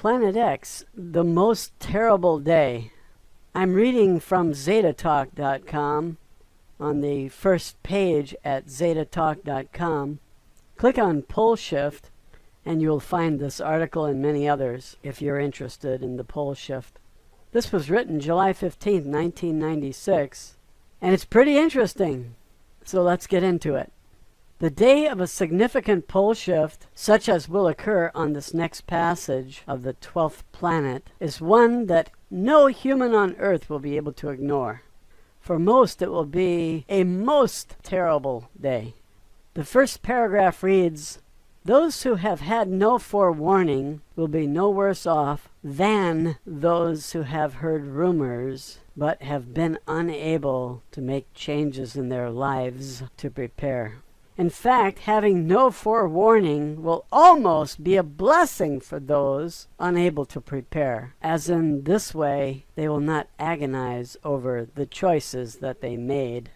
Planet X, the most terrible day. I'm reading from zetatalk.com on the first page at zetatalk.com. Click on Pole Shift and you'll find this article and many others if you're interested in the pole shift. This was written July 15th, 1996, and it's pretty interesting. So let's get into it. The day of a significant pole shift, such as will occur on this next passage of the 12th planet, is one that no human on Earth will be able to ignore. For most, it will be a most terrible day. The first paragraph reads, "Those who have had no forewarning will be no worse off than those who have heard rumors but have been unable to make changes in their lives to prepare. In fact, having no forewarning will almost be a blessing for those unable to prepare, as in this way they will not agonize over the choices that they made.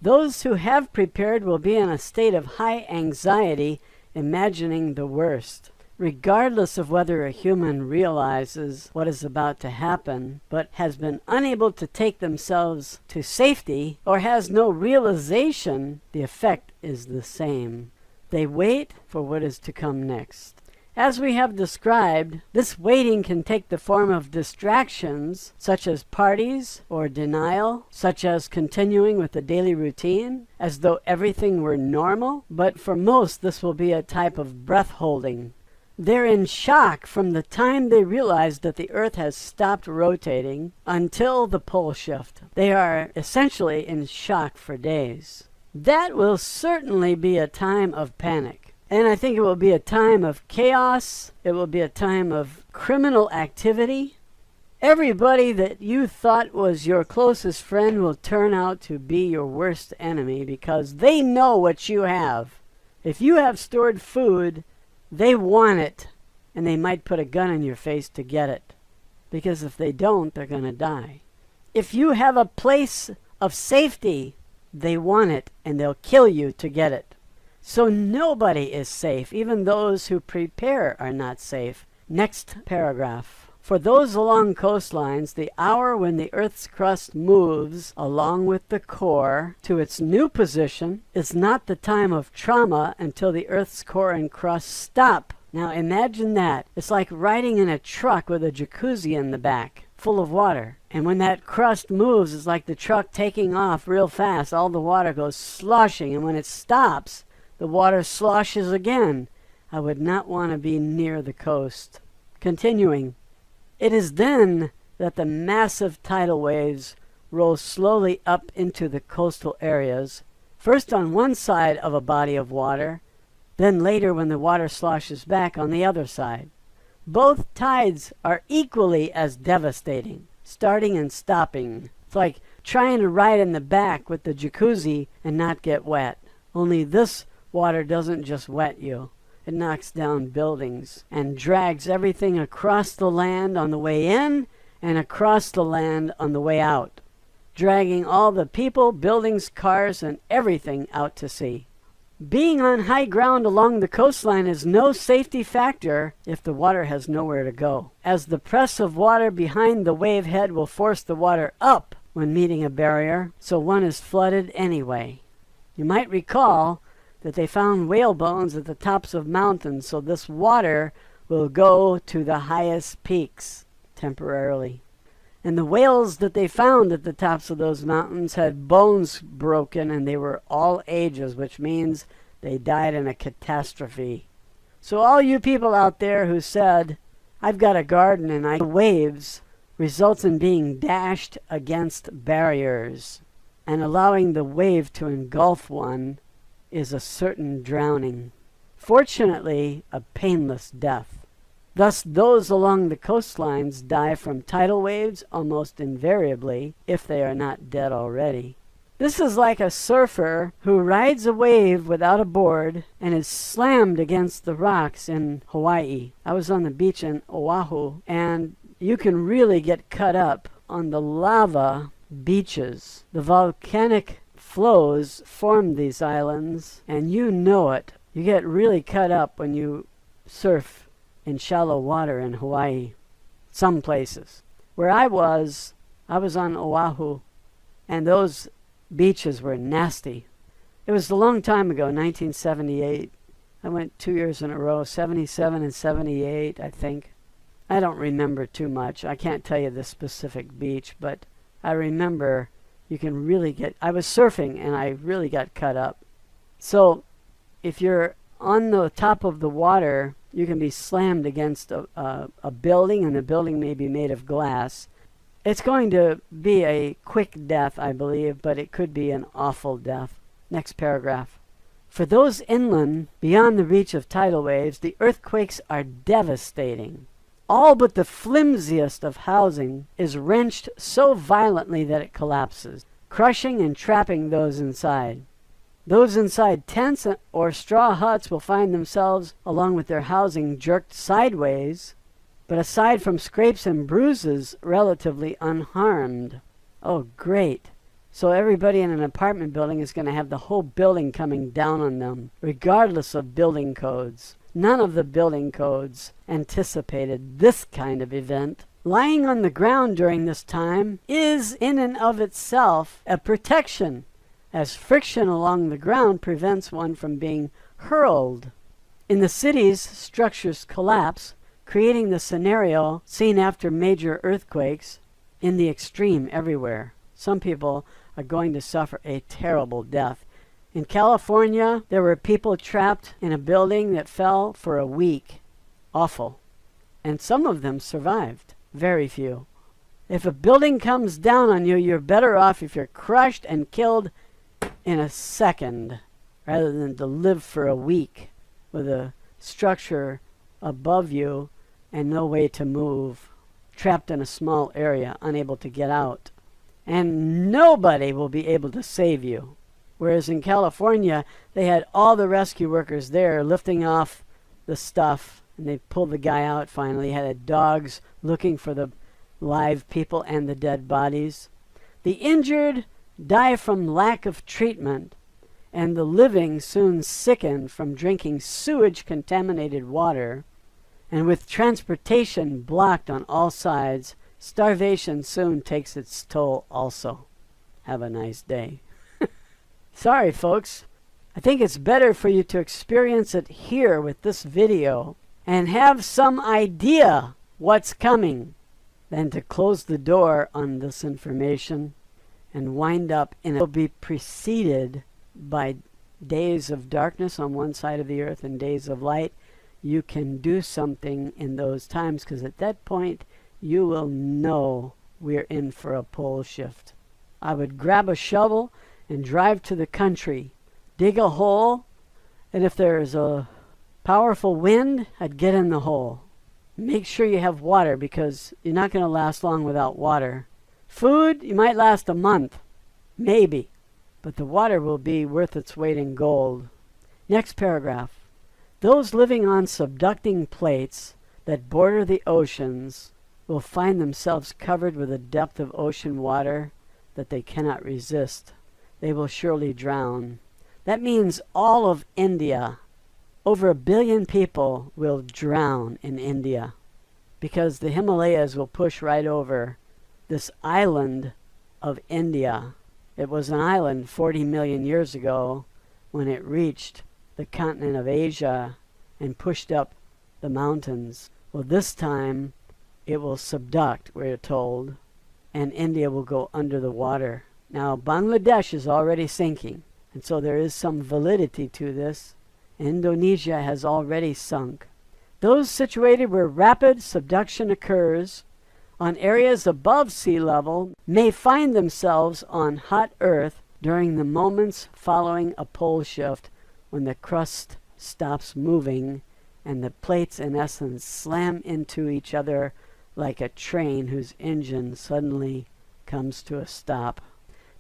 Those who have prepared will be in a state of high anxiety, imagining the worst, regardless of whether a human realizes what is about to happen, but has been unable to take themselves to safety or has no realization. The effect is the same. They wait for what is to come next. As we have described, this waiting can take the form of distractions, such as parties, or denial, such as continuing with the daily routine, as though everything were normal. But for most, this will be a type of breath holding. They're in shock from the time they realize that the Earth has stopped rotating until the pole shift. They are essentially in shock for days. That will certainly be a time of panic. And I think it will be a time of chaos. It will be a time of criminal activity. Everybody that you thought was your closest friend will turn out to be your worst enemy because they know what you have. If you have stored food, they want it, and they might put a gun in your face to get it. Because if they don't, they're going to die. If you have a place of safety, they want it, and they'll kill you to get it. So nobody is safe. Even those who prepare are not safe. Next paragraph. For those along coastlines, the hour when the Earth's crust moves along with the core to its new position is not the time of trauma until the Earth's core and crust stop. Now imagine that. It's like riding in a truck with a jacuzzi in the back, full of water. And when that crust moves, it's like the truck taking off real fast. All the water goes sloshing, and when it stops, the water sloshes again. I would not want to be near the coast. Continuing. It is then that the massive tidal waves roll slowly up into the coastal areas, first on one side of a body of water, then later when the water sloshes back on the other side. Both tides are equally as devastating, starting and stopping. It's like trying to ride in the back with the jacuzzi and not get wet. Only this water doesn't just wet you. It knocks down buildings and drags everything across the land on the way in and across the land on the way out, dragging all the people, buildings, cars, and everything out to sea. Being on high ground along the coastline is no safety factor if the water has nowhere to go, as the press of water behind the wave head will force the water up when meeting a barrier, so one is flooded anyway. You might recall that they found whale bones at the tops of mountains, so this water will go to the highest peaks temporarily. And the whales that they found at the tops of those mountains had bones broken, and they were all ages, which means they died in a catastrophe. So all you people out there who said, I've got a garden and waves, results in being dashed against barriers, and allowing the wave to engulf one is a certain drowning. Fortunately, a painless death. Thus, those along the coastlines die from tidal waves almost invariably, if they are not dead already. This is like a surfer who rides a wave without a board and is slammed against the rocks in Hawaii. I was on the beach in Oahu, and you can really get cut up on the lava beaches. The volcanic flows form these islands, and you know it. You get really cut up when you surf in shallow water in Hawaii. Some places. Where I was on Oahu, and those beaches were nasty. It was a long time ago, 1978. I went 2 years in a row, 77 and 78, I think. I don't remember too much. I can't tell you the specific beach, but I remember you can really I was surfing and I really got cut up. So if you're on the top of the water, you can be slammed against a building, and the building may be made of glass. It's going to be a quick death, I believe, but it could be an awful death. Next paragraph. For those inland, beyond the reach of tidal waves, the earthquakes are devastating. All but the flimsiest of housing is wrenched so violently that it collapses, crushing and trapping those inside. Those inside tents or straw huts will find themselves, along with their housing, jerked sideways, but aside from scrapes and bruises, relatively unharmed. Oh, great. So everybody in an apartment building is going to have the whole building coming down on them, regardless of building codes. None of the building codes anticipated this kind of event. Lying on the ground during this time is in and of itself a protection, as friction along the ground prevents one from being hurled. In the cities, structures collapse, creating the scenario seen after major earthquakes in the extreme everywhere. Some people are going to suffer a terrible death. In California, there were people trapped in a building that fell for a week. Awful. And some of them survived. Very few. If a building comes down on you, you're better off if you're crushed and killed in a second, rather than to live for a week with a structure above you and no way to move, trapped in a small area, unable to get out. And nobody will be able to save you. Whereas in California, they had all the rescue workers there lifting off the stuff, and they pulled the guy out finally. Had dogs looking for the live people and the dead bodies. The injured die from lack of treatment, and the living soon sicken from drinking sewage-contaminated water. And with transportation blocked on all sides, starvation soon takes its toll also. Have a nice day. Sorry, folks. I think it's better for you to experience it here with this video and have some idea what's coming than to close the door on this information and wind up in it'll be preceded by days of darkness on one side of the earth and days of light. You can do something in those times, because at that point you will know we're in for a pole shift. I would grab a shovel and drive to the country, dig a hole, and if there's a powerful wind, I'd get in the hole. Make sure you have water, because you're not going to last long without water. Food, you might last a month, maybe, but the water will be worth its weight in gold. Next paragraph. Those living on subducting plates that border the oceans will find themselves covered with a depth of ocean water that they cannot resist. They will surely drown. That means all of India, over 1 billion people, will drown in India, because the Himalayas will push right over this island of India. It was an island 40 million years ago when it reached the continent of Asia and pushed up the mountains. Well, this time it will subduct, we're told, and India will go under the water. Now, Bangladesh is already sinking, and so there is some validity to this. Indonesia has already sunk. Those situated where rapid subduction occurs on areas above sea level may find themselves on hot earth during the moments following a pole shift, when the crust stops moving and the plates in essence slam into each other like a train whose engine suddenly comes to a stop.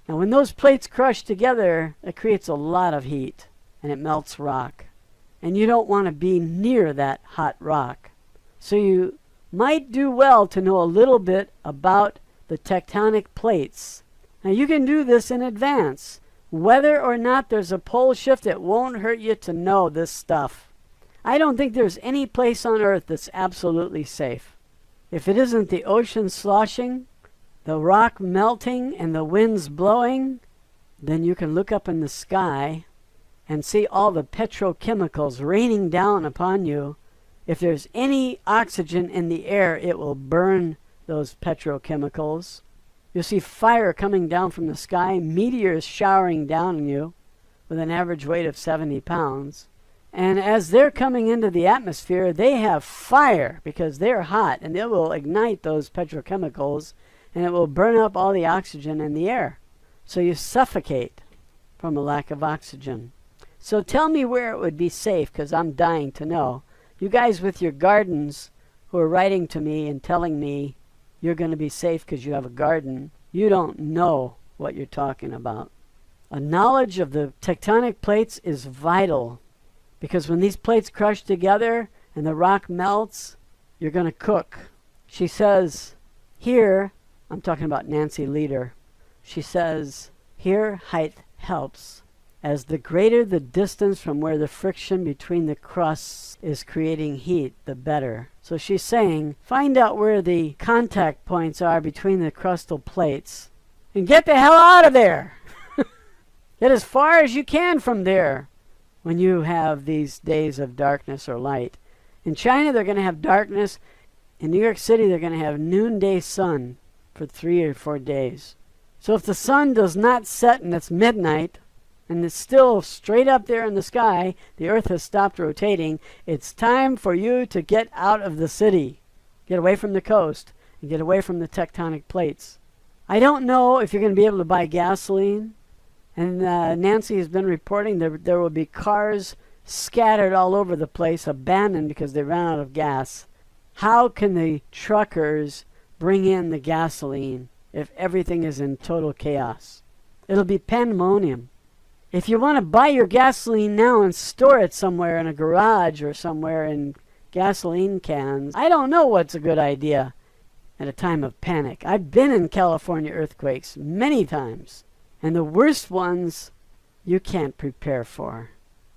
Now when those plates crush together, it creates a lot of heat and it melts rock. And you don't want to be near that hot rock. So you might do well to know a little bit about the tectonic plates. Now you can do this in advance. Whether or not there's a pole shift, it won't hurt you to know this stuff. I don't think there's any place on earth that's absolutely safe. If it isn't the ocean sloshing, the rock melting, and the winds blowing, then you can look up in the sky and see all the petrochemicals raining down upon you. If there's any oxygen in the air, it will burn those petrochemicals. You'll see fire coming down from the sky, meteors showering down on you with an average weight of 70 pounds. And as they're coming into the atmosphere, they have fire because they're hot, and it will ignite those petrochemicals, and it will burn up all the oxygen in the air. So you suffocate from a lack of oxygen. So tell me where it would be safe, because I'm dying to know. You guys with your gardens who are writing to me and telling me you're going to be safe because you have a garden, you don't know what you're talking about. A knowledge of the tectonic plates is vital, because when these plates crush together and the rock melts, you're going to cook. She says, here, I'm talking about Nancy Leader, she says, here height helps, as the greater the distance from where the friction between the crusts is creating heat, the better. So she's saying, find out where the contact points are between the crustal plates and get the hell out of there. Get as far as you can from there when you have these days of darkness or light. In China, they're going to have darkness. In New York City, they're going to have noonday sun for 3 or 4 days. So if the sun does not set and it's midnight, and it's still straight up there in the sky, the earth has stopped rotating, it's time for you to get out of the city. Get away from the coast and get away from the tectonic plates. I don't know if you're going to be able to buy gasoline. And Nancy has been reporting there will be cars scattered all over the place, abandoned because they ran out of gas. How can the truckers bring in the gasoline if everything is in total chaos? It'll be pandemonium. If you want to buy your gasoline now and store it somewhere in a garage or somewhere in gasoline cans, I don't know what's a good idea at a time of panic. I've been in California earthquakes many times, and the worst ones you can't prepare for.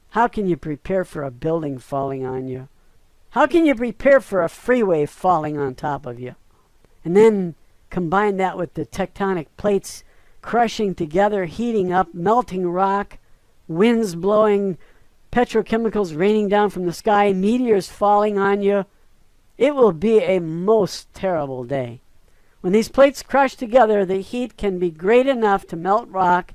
How can you prepare for a building falling on you? How can you prepare for a freeway falling on top of you? And then combine that with the tectonic plates crushing together, heating up, melting rock, winds blowing, petrochemicals raining down from the sky, meteors falling on you. It will be a most terrible day. When these plates crush together, the heat can be great enough to melt rock,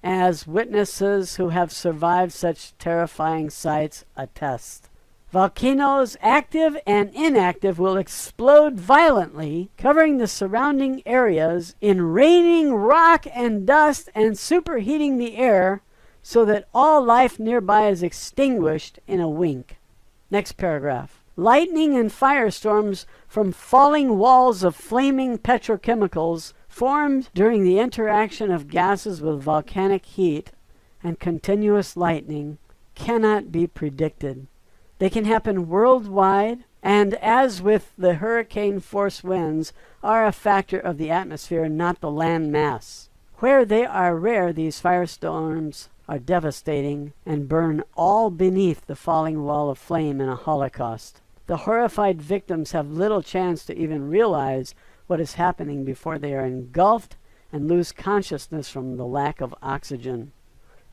as witnesses who have survived such terrifying sights attest. Volcanoes, active and inactive, will explode violently, covering the surrounding areas in raining rock and dust and superheating the air so that all life nearby is extinguished in a wink. Next paragraph. Lightning and firestorms from falling walls of flaming petrochemicals formed during the interaction of gases with volcanic heat and continuous lightning cannot be predicted. They can happen worldwide, and as with the hurricane force winds, are a factor of the atmosphere, not the land mass. Where they are rare, these firestorms are devastating and burn all beneath the falling wall of flame in a holocaust. The horrified victims have little chance to even realize what is happening before they are engulfed and lose consciousness from the lack of oxygen.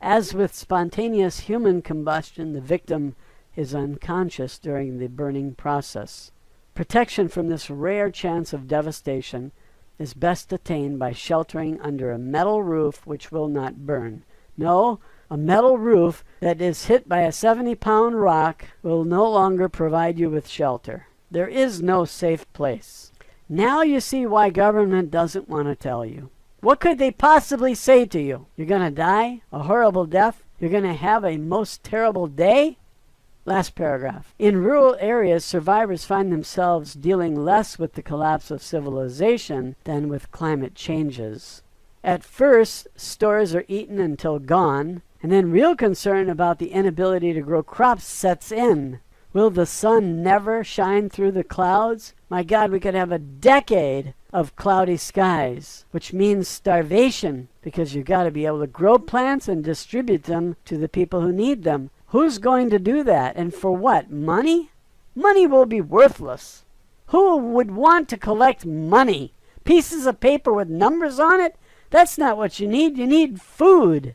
As with spontaneous human combustion, the victim is unconscious during the burning process. Protection from this rare chance of devastation is best attained by sheltering under a metal roof which will not burn. No, a metal roof that is hit by a 70-pound rock will no longer provide you with shelter. There is no safe place. Now you see why government doesn't want to tell you. What could they possibly say to you? You're going to die a horrible death? You're going to have a most terrible day? Last paragraph. In rural areas, survivors find themselves dealing less with the collapse of civilization than with climate changes. At first, stores are eaten until gone, and then real concern about the inability to grow crops sets in. Will the sun never shine through the clouds? My God, we could have a decade of cloudy skies, which means starvation, because you've got to be able to grow plants and distribute them to the people who need them. Who's going to do that? And for what? Money? Money will be worthless. Who would want to collect money? Pieces of paper with numbers on it? That's not what you need. You need food.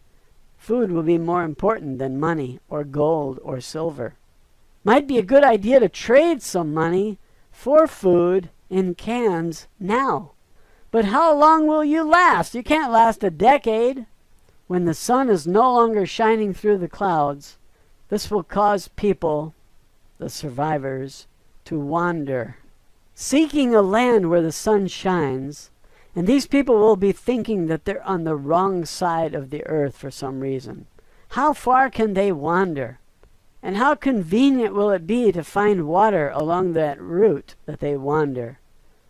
Food will be more important than money or gold or silver. Might be a good idea to trade some money for food in cans now. But how long will you last? You can't last a decade. When the sun is no longer shining through the clouds, this will cause people, the survivors, to wander, seeking a land where the sun shines. And these people will be thinking that they're on the wrong side of the earth for some reason. How far can they wander? And how convenient will it be to find water along that route that they wander?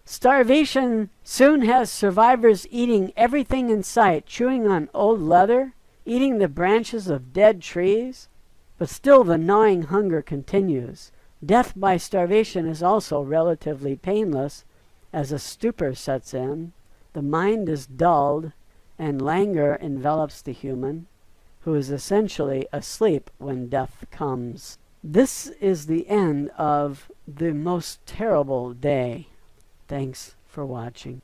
Starvation soon has survivors eating everything in sight, chewing on old leather, eating the branches of dead trees. But still the gnawing hunger continues. Death by starvation is also relatively painless, as a stupor sets in. The mind is dulled, and languor envelops the human, who is essentially asleep when death comes. This is the end of the most terrible day. Thanks for watching.